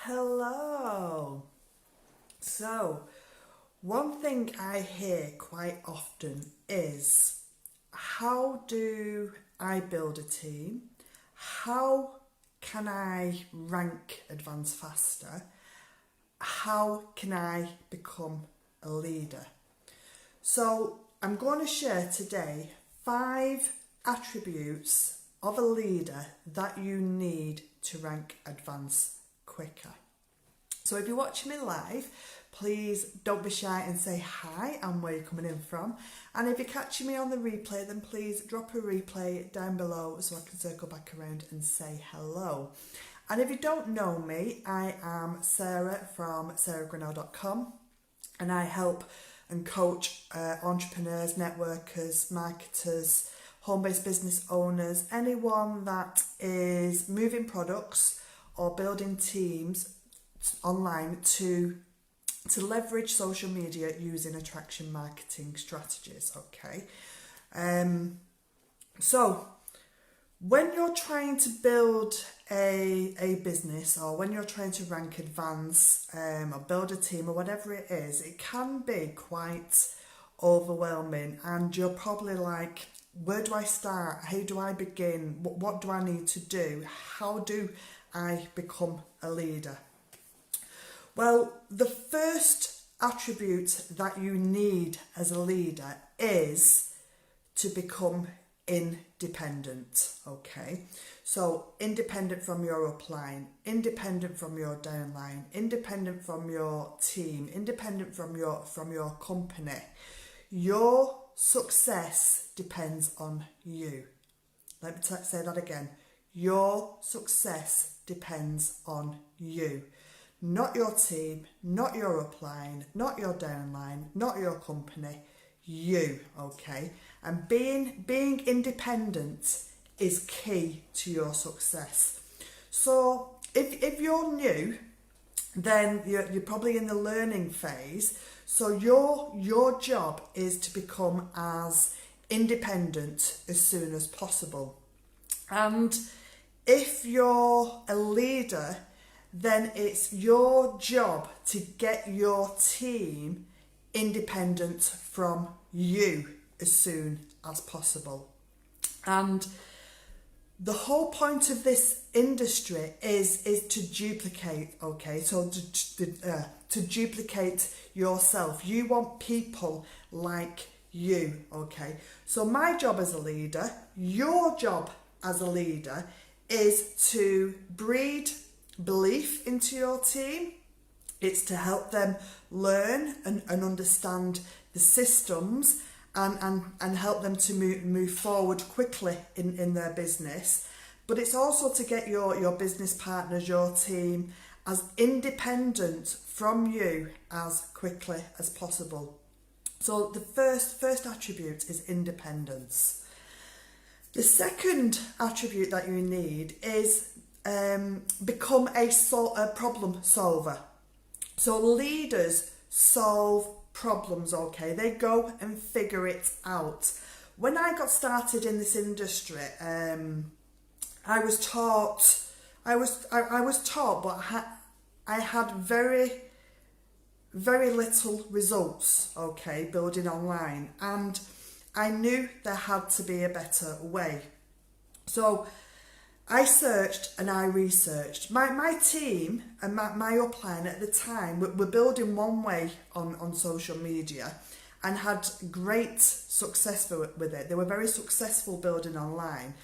Hello. So, one thing I hear quite often is, how do I build a team? How can I rank advance faster? How can I become a leader? So, I'm going to share today 5 attributes of a leader that you need to rank advance quicker. So if you're watching me live, please don't be shy and say hi and where you're coming in from. And if you're catching me on the replay, then please drop a replay down below so I can circle back around and say hello. And if you don't know me, I am Sarah from sarahgrinnell.com, and I help and coach entrepreneurs, networkers, marketers, home-based business owners, anyone that is moving products or building teams online to leverage social media using attraction marketing strategies. Okay, so when you're trying to build a business, or when you're trying to rank advance or build a team or whatever it is, it can be quite overwhelming, and you're probably like, where do I start? How do I begin? What do I need to do? How do I become a leader? Well, the first attribute that you need as a leader is to become independent, okay? So independent from your upline, independent from your downline, independent from your team, independent from your company. Your success depends on you. Let me say that again. Your success depends on you. Not your team, not your upline, not your downline, not your company, you, okay? And being independent is key to your success. So if you're new, then you're probably in the learning phase. So your job is to become as independent as soon as possible. And if you're a leader, then it's your job to get your team independent from you as soon as possible. And the whole point of this industry is to duplicate, okay? So to duplicate yourself. You want people like you, okay? So my job as a leader, your job as a leader, is to breed belief into your team. It's to help them learn and understand the systems and help them to move forward quickly in their business. But it's also to get your business partners, your team, as independent from you as quickly as possible. So the first attribute is independence. The second attribute that you need is become a problem solver. So leaders solve problems, okay? They go and figure it out. When I got started in this industry, I was taught, but I had very, very little results, okay, building online, and I knew there had to be a better way. So I searched and I researched. My team and my upline at the time were building one way on social media and had great success with it. They were very successful building online,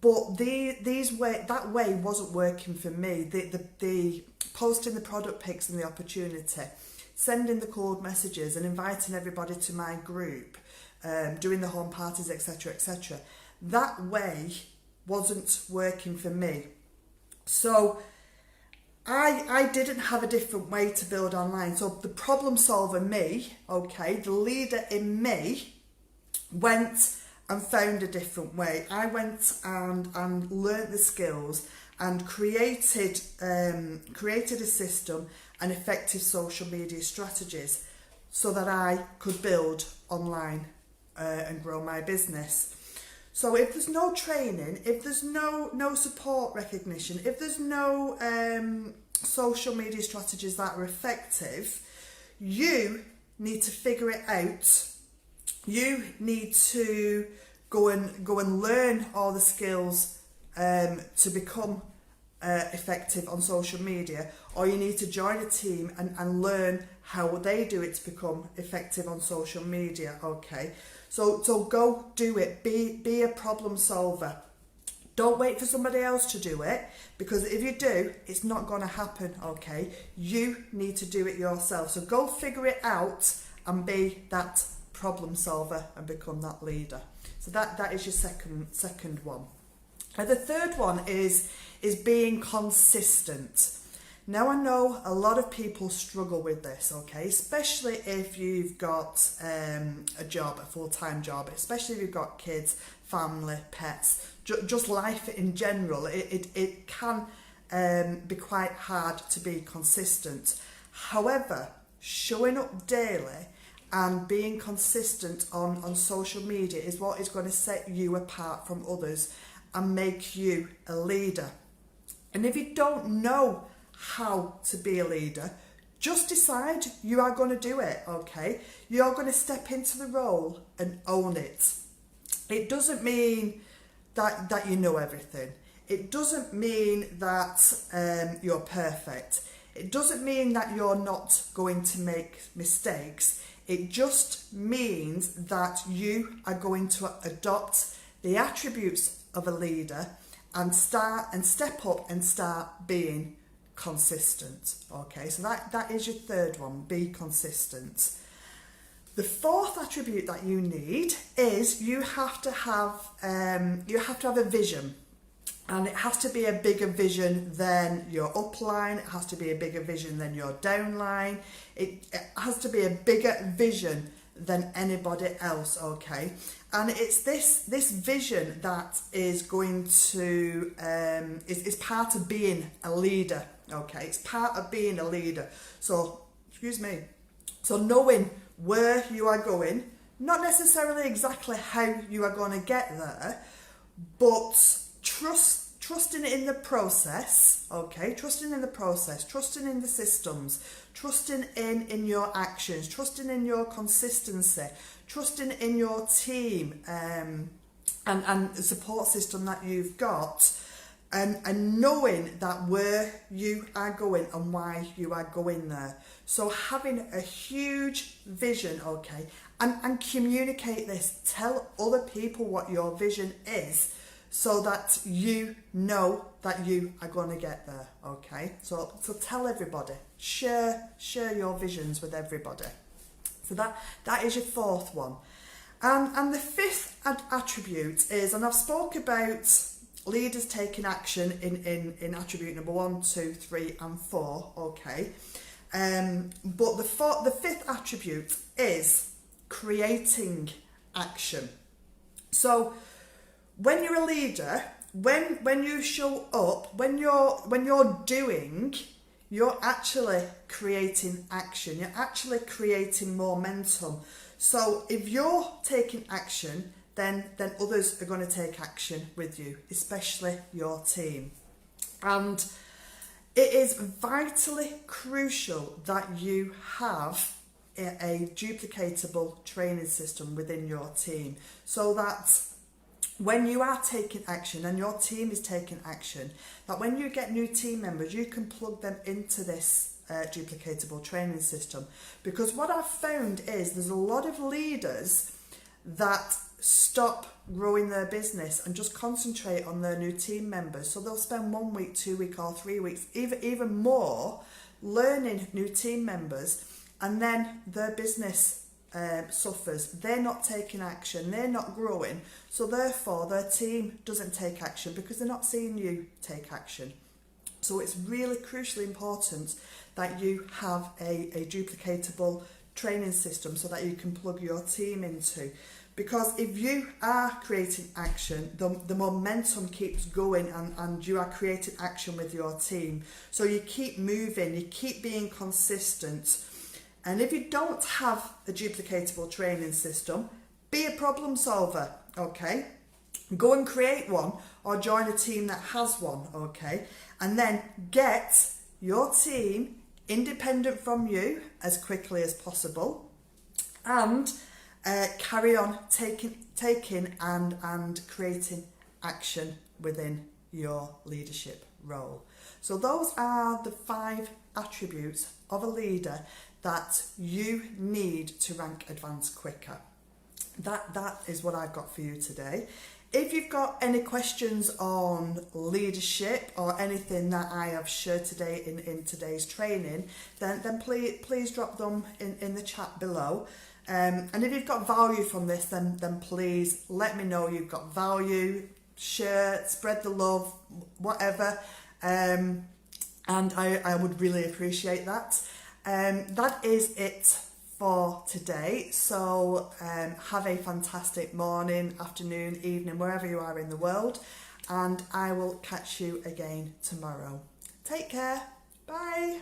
but that way wasn't working for me. The posting the product pics and the opportunity, sending the cold messages and inviting everybody to my group, doing the home parties, etc., etc. That way wasn't working for me. So I didn't have a different way to build online. So the problem solver me, okay, the leader in me, went and found a different way. I went and learnt the skills and created a system and effective social media strategies so that I could build online and grow my business. So if there's no training, if there's no support recognition, if there's no social media strategies that are effective, you need to figure it out. You need to go and learn all the skills to become effective on social media, or you need to join a team and learn how they do it to become effective on social media. Okay, so go do it. Be a problem solver. Don't wait for somebody else to do it, because if you do, it's not going to happen. Okay, you need to do it yourself. So go figure it out and be that problem solver and become that leader. So that is your second one. And the third one is being consistent. Now, I know a lot of people struggle with this, okay, especially if you've got a job, a full-time job, especially if you've got kids, family, pets, just life in general. It can be quite hard to be consistent. However, showing up daily and being consistent on social media is what is going to set you apart from others and make you a leader. And if you don't know how to be a leader, just decide you are going to do it, okay? You're going to step into the role and own it. It doesn't mean that you know everything. It doesn't mean that you're perfect. It doesn't mean that you're not going to make mistakes. It just means that you are going to adopt the attributes of a leader and step up and start being consistent. Okay, so that is your third one, be consistent. The fourth attribute that you need is you have to have a vision. And it has to be a bigger vision than your upline. It has to be a bigger vision than your downline. It has to be a bigger vision than anybody else, okay? And it's this vision that is going to, is part of being a leader, okay? It's part of being a leader. So, so knowing where you are going, not necessarily exactly how you are going to get there, but trusting in the process, okay? Trusting in the process, trusting in the systems, trusting in your actions, trusting in your consistency, trusting in your team and the support system that you've got, and knowing that where you are going and why you are going there. So having a huge vision, okay, and communicate this. Tell other people what your vision is, so that you know that you are going to get there, okay? So tell everybody, share your visions with everybody. So that is your fourth one. And the fifth attribute is, and I've spoke about leaders taking action in attribute number 1, 2, 3 and 4, okay? But the fifth attribute is creating action. So when you're a leader, when you show up, when you're doing, you're actually creating action. You're actually creating momentum. So if you're taking action, then others are going to take action with you, especially your team. And it is vitally crucial that you have a duplicatable training system within your team, so that when you are taking action and your team is taking action, that when you get new team members, you can plug them into this duplicatable training system. Because what I've found is there's a lot of leaders that stop growing their business and just concentrate on their new team members. So they'll spend 1 week, 2 weeks or 3 weeks, even more, learning new team members, and then their business suffers. They're not taking action, they're not growing, so therefore their team doesn't take action because they're not seeing you take action. So it's really crucially important that you have a duplicatable training system so that you can plug your team into. Because if you are creating action, the momentum keeps going, and you are creating action with your team. So you keep moving, you keep being consistent. And if you don't have a duplicatable training system, be a problem solver, okay? Go and create one or join a team that has one, okay? And then get your team independent from you as quickly as possible, and carry on taking and creating action within your leadership role. So those are the 5 attributes of a leader that you need to rank advance quicker. That is what I've got for you today. If you've got any questions on leadership or anything that I have shared today in today's training, then please drop them in the chat below. And if you've got value from this, then please let me know you've got value. Share, spread the love, whatever. And I would really appreciate that. That is it for today. So have a fantastic morning, afternoon, evening, wherever you are in the world, and I will catch you again tomorrow. Take care. Bye.